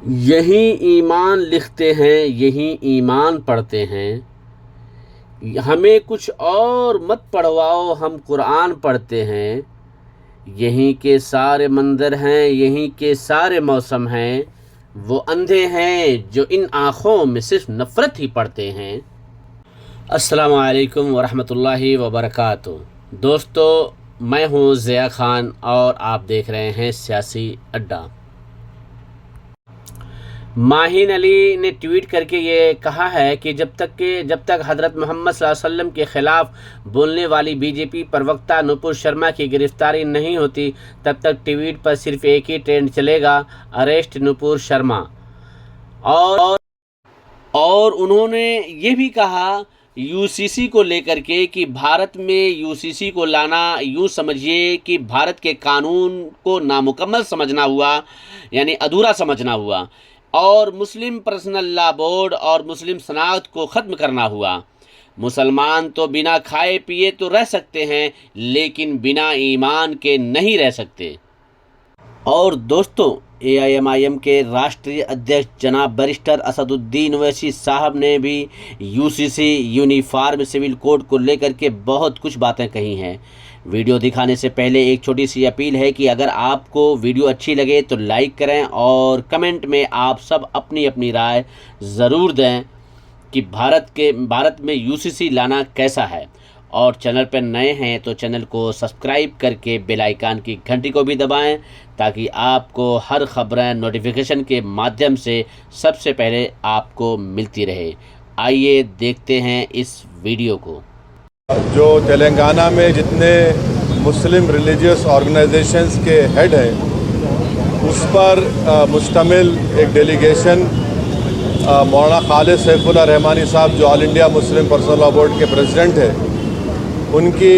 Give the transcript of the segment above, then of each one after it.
यही ईमान लिखते हैं, यही ईमान पढ़ते हैं। हमें कुछ और मत पढ़वाओ, हम कुरान पढ़ते हैं। यहीं के सारे मंदिर हैं, यहीं के सारे मौसम हैं। वो अंधे हैं जो इन आँखों में सिर्फ नफ़रत ही पढ़ते हैं। अस्सलामु अलैकुम वरहमतुल्लाहि वबरकातुहू। दोस्तों, मैं हूँ ज़िया खान और आप देख रहे हैं सियासी अड्डा। माहिन अली ने ट्वीट करके ये कहा है कि जब तक हज़रत मोहम्मद सल्लल्लाहु अलैहि वसल्लम के ख़िलाफ़ बोलने वाली बीजेपी प्रवक्ता नुपुर शर्मा की गिरफ़्तारी नहीं होती, तब तक ट्वीट पर सिर्फ एक ही ट्रेंड चलेगा, अरेस्ट नुपुर शर्मा। और उन्होंने ये भी कहा यूसीसी को लेकर के कि भारत में यूसीसी को लाना यूँ समझिए कि भारत के कानून को नामुकम्मल समझना हुआ, यानी अधूरा समझना हुआ, और मुस्लिम पर्सनल लॉ बोर्ड और मुस्लिम शनाख्त को ख़त्म करना हुआ। मुसलमान तो बिना खाए पिए तो रह सकते हैं, लेकिन बिना ईमान के नहीं रह सकते। और दोस्तों, एआईएमआईएम के राष्ट्रीय अध्यक्ष जनाब बैरिस्टर असदुद्दीन ओवैसी साहब ने भी यूसीसी यूनिफॉर्म सिविल कोड को लेकर के बहुत कुछ बातें कही हैं। वीडियो दिखाने से पहले एक छोटी सी अपील है कि अगर आपको वीडियो अच्छी लगे तो लाइक करें और कमेंट में आप सब अपनी अपनी राय ज़रूर दें कि भारत में यूसीसी लाना कैसा है। और चैनल पर नए हैं तो चैनल को सब्सक्राइब करके बेल आइकन की घंटी को भी दबाएं, ताकि आपको हर खबरें नोटिफिकेशन के माध्यम से सबसे पहले आपको मिलती रहे। आइए देखते हैं इस वीडियो को। जो तेलंगाना में जितने मुस्लिम रिलीजियस ऑर्गेनाइजेशंस के हेड हैं, उस पर मुश्तमिल एक डेलीगेशन मौलाना खालिद सैफुल्लाह रहमानी साहब, जो all India Muslim personal law board के प्रेसिडेंट हैं, उनकी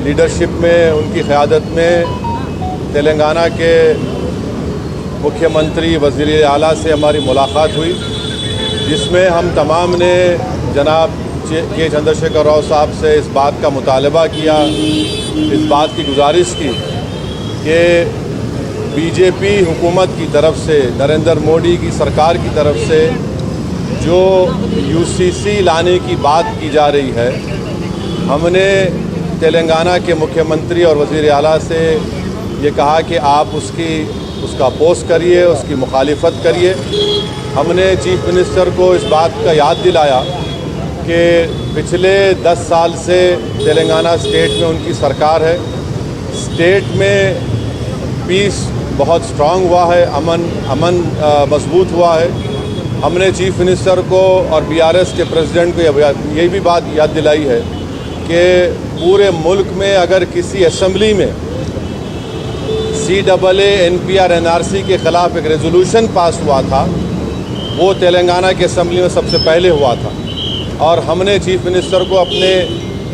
लीडरशिप में, उनकी क़यादत में तेलंगाना के मुख्यमंत्री वज़ीर आला से हमारी मुलाकात हुई, जिसमें हम तमाम ने जनाब के चंद्रशेखर राव साहब से इस बात का मुतालबा किया, इस बात की गुजारिश की कि बीजेपी हुकूमत की तरफ से, नरेंद्र मोदी की सरकार की तरफ से जो यूसीसी लाने की बात की जा रही है, हमने तेलंगाना के मुख्यमंत्री और वज़ीर आला से ये कहा कि आप उसका अपोज़ करिए, उसकी मुखालिफत करिए। हमने चीफ मिनिस्टर को इस बात का याद दिलाया कि पिछले 10 साल से तेलंगाना स्टेट में उनकी सरकार है। स्टेट में पीस बहुत स्ट्रांग हुआ है, अमन मजबूत हुआ है। हमने चीफ मिनिस्टर को और बीआरएस के प्रेसिडेंट को यही भी बात याद दिलाई है कि पूरे मुल्क में अगर किसी असम्बली में CAA NPR NRC के ख़िलाफ़ एक रेजोल्यूशन पास हुआ था, वो तेलंगाना के असम्बली में सबसे पहले हुआ था। और हमने चीफ मिनिस्टर को अपने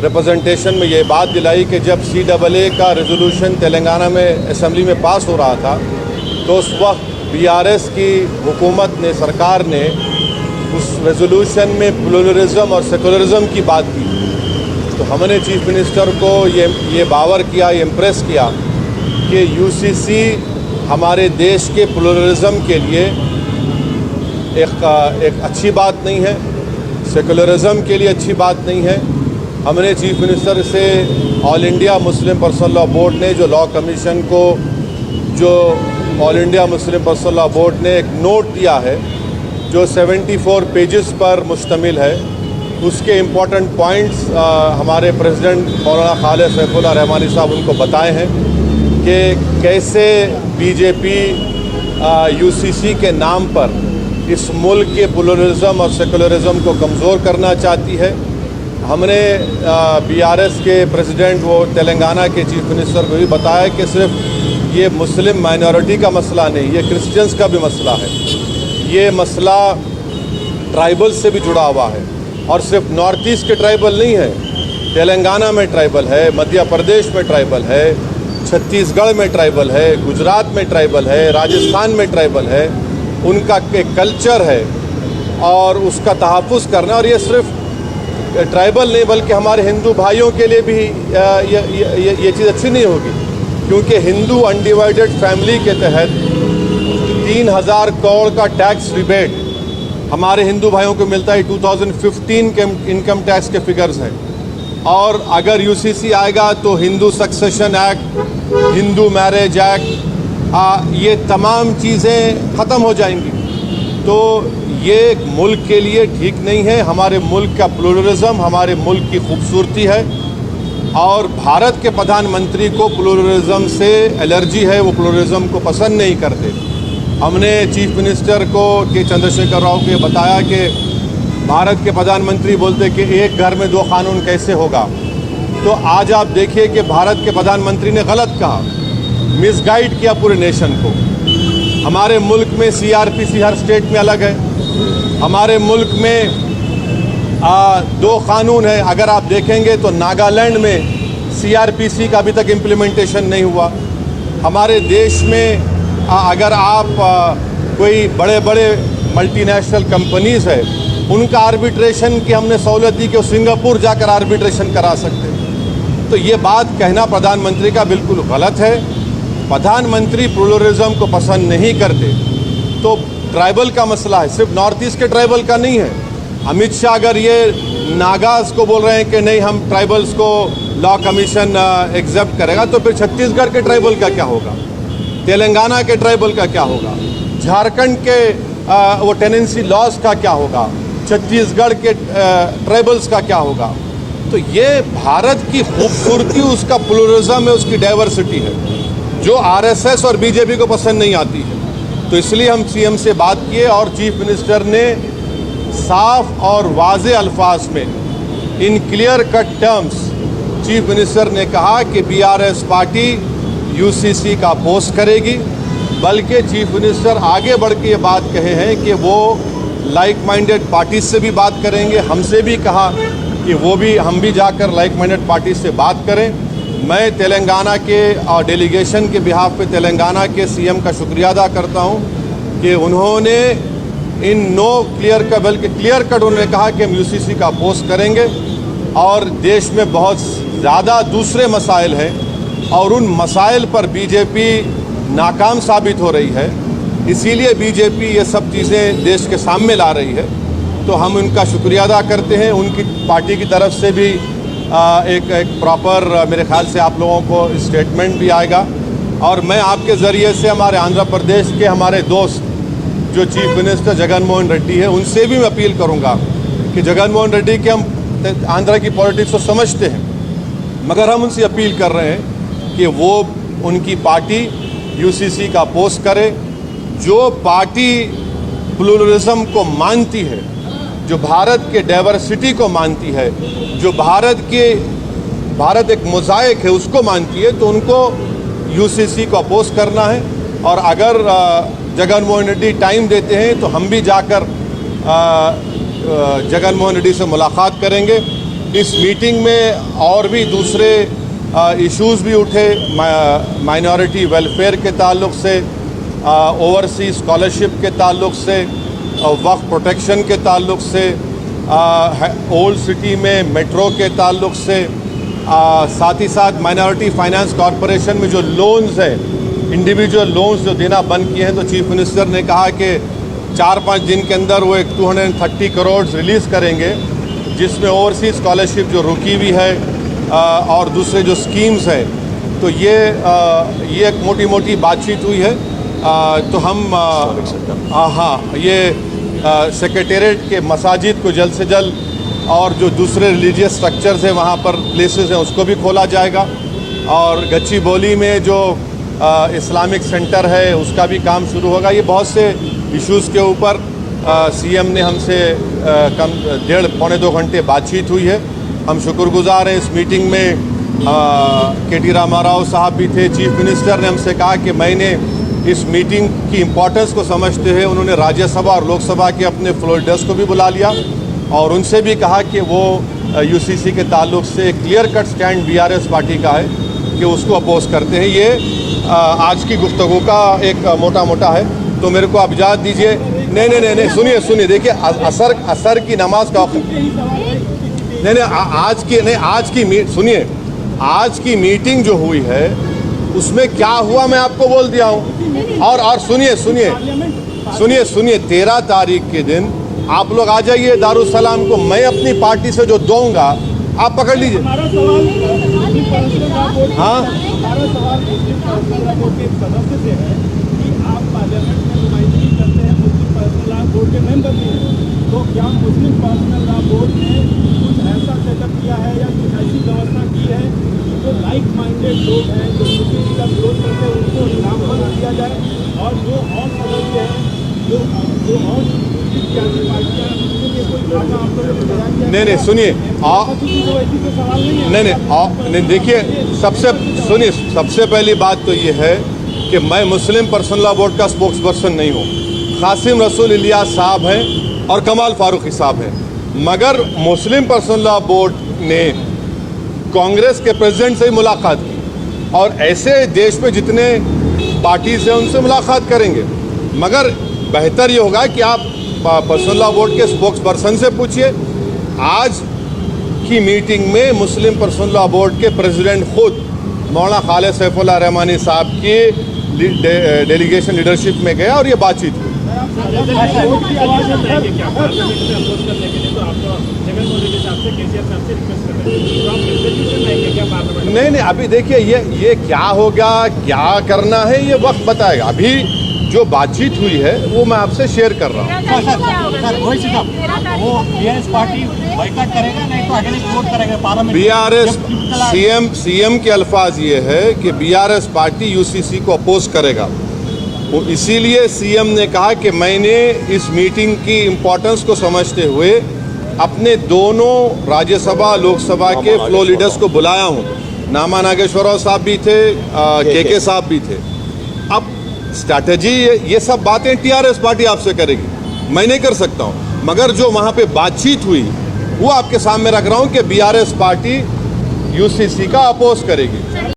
रिप्रेजेंटेशन में ये बात दिलाई कि जब CAA का रेजोल्यूशन तेलंगाना में असम्बली में पास हो रहा था, तो उस वक्त BRS की हुकूमत ने, सरकार ने उस रेजोल्यूशन में प्लुरलिज्म और सेकुलरिज्म की बात की। तो हमने चीफ मिनिस्टर को ये बावर किया, ये इम्प्रेस किया कि यूसीसी हमारे देश के प्लुरलिज्म के लिए एक अच्छी बात नहीं है, सेकुलरिज्म के लिए अच्छी बात नहीं है। हमने चीफ मिनिस्टर से all India Muslim personal law board ने, जो लॉ कमीशन को, जो all India Muslim personal law board ने एक नोट दिया है जो 74 पेजेस पर मुश्तमिल है, उसके इम्पॉर्टेंट पॉइंट्स हमारे प्रेसिडेंट मौलाना खालिद सैफुल्लाह रहमानी साहब उनको बताए हैं कि कैसे बीजेपी यूसीसी के नाम पर इस मुल्क के प्लुरलिज्म और सेकुलरिज्म को कमज़ोर करना चाहती है। हमने बीआरएस के प्रेसिडेंट, वो तेलंगाना के चीफ मिनिस्टर को भी बताया कि सिर्फ ये मुस्लिम माइनॉरिटी का मसला नहीं, ये क्रिश्चियंस का भी मसला है। ये मसला ट्राइबल से भी जुड़ा हुआ है, और सिर्फ नॉर्थ ईस्ट के ट्राइबल नहीं है, तेलंगाना में ट्राइबल है, मध्य प्रदेश में ट्राइबल है, छत्तीसगढ़ में ट्राइबल है, गुजरात में ट्राइबल है, राजस्थान में ट्राइबल है। उनका एक कल्चर है और उसका तहफ़्फ़ुज़ करना। और ये सिर्फ ट्राइबल नहीं, बल्कि हमारे हिंदू भाइयों के लिए भी ये चीज़ अच्छी नहीं होगी, क्योंकि हिंदू अनडिवाइडेड फैमिली के तहत 3,000 करोड़ का टैक्स रिबेट हमारे हिंदू भाइयों को मिलता है। 2015 के इनकम टैक्स के फिगर्स हैं। और अगर यूसीसी आएगा तो Hindu succession act, Hindu marriage act, ये तमाम चीज़ें ख़त्म हो जाएंगी। तो ये मुल्क के लिए ठीक नहीं है। हमारे मुल्क का प्लुरलिज्म हमारे मुल्क की खूबसूरती है और भारत के प्रधानमंत्री को प्लुरलिज्म से एलर्जी है, वो प्लुरलिज्म को पसंद नहीं करते। हमने चीफ मिनिस्टर को के चंद्रशेखर राव को ये बताया कि भारत के प्रधानमंत्री बोलते कि एक घर में 2 कानून कैसे होगा। तो आज आप देखिए कि भारत के प्रधानमंत्री ने गलत कहा, मिसगाइड किया पूरे नेशन को। हमारे मुल्क में सीआरपीसी हर स्टेट में अलग है। हमारे मुल्क में 2 कानून है। अगर आप देखेंगे तो नागालैंड में सीआरपीसी का अभी तक इम्प्लीमेंटेशन नहीं हुआ। हमारे देश में अगर आप कोई बड़े बड़े मल्टीनेशनल कंपनीज़ है उनका आर्बिट्रेशन की हमने सहूलत दी कि वो सिंगापुर जाकर आर्बिट्रेशन करा सकते हैं। तो ये बात कहना प्रधानमंत्री का बिल्कुल गलत है। प्रधानमंत्री प्लुरलिज्म को पसंद नहीं करते। तो ट्राइबल का मसला है, सिर्फ नॉर्थ ईस्ट के ट्राइबल का नहीं है। अमित शाह अगर ये नागाज को बोल रहे हैं कि नहीं हम ट्राइबल्स को लॉ कमीशन एक्सेप्ट करेगा, तो फिर छत्तीसगढ़ के ट्राइबल का क्या होगा, तेलंगाना के ट्राइबल का क्या होगा, झारखंड के वो टेनेंसी लॉज का क्या होगा, छत्तीसगढ़ के ट्राइबल्स का क्या होगा। तो ये भारत की खूबसूरती उसका प्लुरलिज्म है, उसकी डाइवर्सिटी है, जो आरएसएस और बीजेपी को पसंद नहीं आती है। तो इसलिए हम सीएम से बात किए और चीफ मिनिस्टर ने साफ और वाज़े अल्फाज में in clear cut terms chief minister ने कहा कि बीआरएस पार्टी यूसीसी का अपोज करेगी। बल्कि चीफ मिनिस्टर आगे बढ़ के ये बात कहे हैं कि वो लाइक माइंडेड पार्टी से भी बात करेंगे। हमसे भी कहा कि हम भी जाकर लाइक माइंडेड पार्टी से बात करें। मैं तेलंगाना के डेलीगेशन के बिहाफ पे तेलंगाना के सीएम का शुक्रिया अदा करता हूं कि उन्होंने इन नो क्लियर का बल्कि क्लियर कट उन्होंने कहा कि हम यूसीसी का अपोज करेंगे। और देश में बहुत ज़्यादा दूसरे मसाइल हैं और उन मसाइल पर बीजेपी नाकाम साबित हो रही है, इसीलिए बीजेपी ये सब चीज़ें देश के सामने ला रही है। तो हम उनका शुक्रिया अदा करते हैं। उनकी पार्टी की तरफ से भी एक प्रॉपर मेरे ख्याल से आप लोगों को स्टेटमेंट भी आएगा। और मैं आपके ज़रिए से हमारे आंध्र प्रदेश के हमारे दोस्त जो चीफ मिनिस्टर जगन मोहन रेड्डी है उनसे भी मैं अपील करूंगा कि जगन मोहन रेड्डी के हम आंध्र की पॉलिटिक्स को समझते हैं, मगर हम उनसे अपील कर रहे हैं कि वो उनकी पार्टी यूसीसी का अपोज करे। जो पार्टी प्लुरलिज्म को मानती है, जो भारत के डाइवर्सिटी को मानती है, जो भारत एक मोज़ाइक है उसको मानती है, तो उनको यूसीसी को अपोज करना है। और अगर जगन मोहन रेड्डी टाइम देते हैं तो हम भी जाकर जगन मोहन रेड्डी से मुलाकात करेंगे। इस मीटिंग में और भी दूसरे इश्यूज़ भी उठे, माइनॉरिटी वेलफेयर के ताल्लुक़ से, ओवरसीज स्कॉलरशिप के ताल्लुक़ से, वक्फ प्रोटेक्शन के ताल्लुक़ से, ओल्ड सिटी में मेट्रो के ताल्लुक़ से, साथ ही साथ माइनॉरिटी फाइनेंस कॉरपोरेशन में जो लोन्स हैं, इंडिविजुअल लोन्स जो देना बंद किए हैं, तो चीफ मिनिस्टर ने कहा कि 4-5 दिन के अंदर वो एक 230 करोड़ रिलीज़ करेंगे, जिसमें ओवरसीज स्कॉलरशिप जो रुकी हुई है और दूसरे जो स्कीम्स हैं। तो ये एक मोटी मोटी बातचीत हुई है। तो हम ये सेक्रेटेरिएट के मसाजिद को जल्द से जल्द और जो दूसरे रिलीजियस स्ट्रक्चर्स हैं वहाँ पर प्लेसेस हैं उसको भी खोला जाएगा। और गच्चीबौली में जो इस्लामिक सेंटर है उसका भी काम शुरू होगा। ये बहुत से इश्यूज़ के ऊपर सीएम ने हमसे कम 1.5-2 घंटे बातचीत हुई है। हम शुक्रगुजार हैं। इस मीटिंग में KT रामाराव साहब भी थे। चीफ मिनिस्टर ने हमसे कहा कि मैंने इस मीटिंग की इम्पोर्टेंस को समझते हुए उन्होंने राज्यसभा और लोकसभा के अपने फ्लोर लीडर्स को भी बुला लिया और उनसे भी कहा कि वो यूसीसी के ताल्लुक से clear cut stand BRS party का है कि उसको अपोज करते हैं। ये आज की गुफ्तगू का एक मोटा है। तो मेरे को आप इजाज़त दीजिए। नहीं, सुनिए, देखिए असर की नमाज का आज की मीटिंग जो हुई है उसमें क्या हुआ मैं आपको बोल दिया हूँ। और सुनिए 13 तारीख के दिन आप लोग आ जाइए दारुसलाम को, मैं अपनी पार्टी से जो दूंगा आप पकड़ लीजिए। हमारा सवाल हाँ हमारा सवाल मुस्लिम पर्सनल लॉ बोर्ड के सदस्य से है कि आप पार्लियामेंट में नुमाइंदगी करते हैं, मुस्लिम पर्सनल लॉ बोर्ड के मेंबर भी हैं, तो क्या मुस्लिम पर्सनल लॉ बोर्ड ने कुछ ऐसा सेटअप किया है या कुछ ऐसी व्यवस्था की है जो लाइक माइंडेड लोग हैं जो मुस्लिम का विरोध करते हैं उनको नामजद दिया जाए, और जो और सदस्य हैं जो और सियासी पार्टियां उनके कोई खाका आप लोगों ने तैयार किया? नहीं सुनिए नहीं देखिए, सबसे पहली बात तो ये है कि मैं मुस्लिम पर्सनल लॉ बोर्ड का स्पोक्स पर्सन नहीं हूँ। कासिम रसूल इलियास साहब हैं और कमाल फारूकी साहब हैं, मगर मुस्लिम पर्सनल लॉ बोर्ड ने कांग्रेस के प्रेसिडेंट से ही मुलाकात की और ऐसे देश में जितने पार्टीज हैं उनसे मुलाकात करेंगे, मगर बेहतर ये होगा कि आप पर्सनल लॉ बोर्ड के स्पोक्स पर्सन से पूछिए। आज की मीटिंग में मुस्लिम पर्सनल लॉ बोर्ड के प्रेसिडेंट खुद मौलाना खालिद सैफुल्लाह रहमानी साहब की डेलीगेशन लीडरशिप में गया और ये बातचीत हुई। नहीं अभी देखिए ये क्या होगा, क्या करना है, ये वक्त बताएगा। अभी जो बातचीत हुई है वो मैं आपसे शेयर कर रहा हूँ। वो बीआरएस पार्टी बॉयकॉट करेगा, नहीं तो अगेंस्ट वोट करेगा पार्लियामेंट। बीआरएस सीएम के अल्फाज ये है कि बीआरएस पार्टी यूसीसी को अपोज करेगा। वो इसीलिए सीएम ने कहा कि मैंने इस मीटिंग की इम्पोर्टेंस को समझते हुए अपने दोनों राज्यसभा लोकसभा के फ्लो लीडर्स को बुलाया हूँ। नामा नागेश्वरराव साहब भी थे, के साहब भी थे। अब स्ट्रैटेजी ये सब बातें टीआरएस पार्टी आपसे करेगी, मैं नहीं कर सकता हूँ, मगर जो वहाँ पे बातचीत हुई वो आपके सामने रख रहा हूँ कि बीआरएस पार्टी यूसीसी का अपोज करेगी।